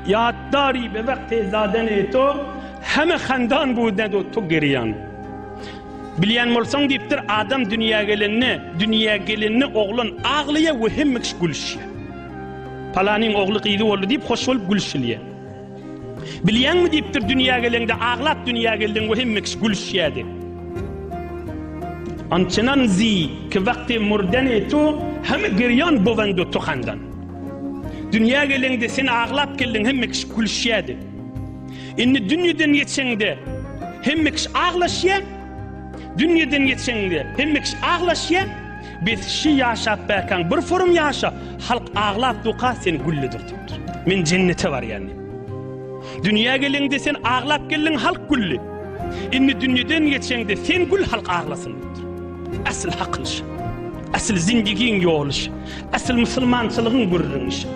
yaddarí به وقت زادن تو همه خندان بودند و تو گریان. Bilen bolsaň diýipdir adam dünýäge gelenni oglun aglyja we hemmekş gülüşýär. Palanyň ogly gyýdy boldy diýip hoş bolup gülüşýär. Bilýänmi diýipdir dünýäge gelende aglap dünýäge gelden we hemmekş gülüşýär. Ançanan zi ki wagty murdan eto hemme geryan bowando to xandan. Dünýäge gelende sen aglap geldin hemmekş gülüşýär. Inni dünýeden geçeňde hemmekş aglaşýar. Dünýeden geçeňde hemmekş aglaşýar. Beşi ýaşap berkan bir forum ýaşa halk aglap duqa sen güllüdirdir. Men cennete var yani. Dünýäge gelende sen aglap geldin halk gülli. Inni dünýeden geçeňde sen gül halk aglasyn. Asıl hakyş. Asıl zindigiň ýoluş. Asıl musulmançylygyň gurrunş.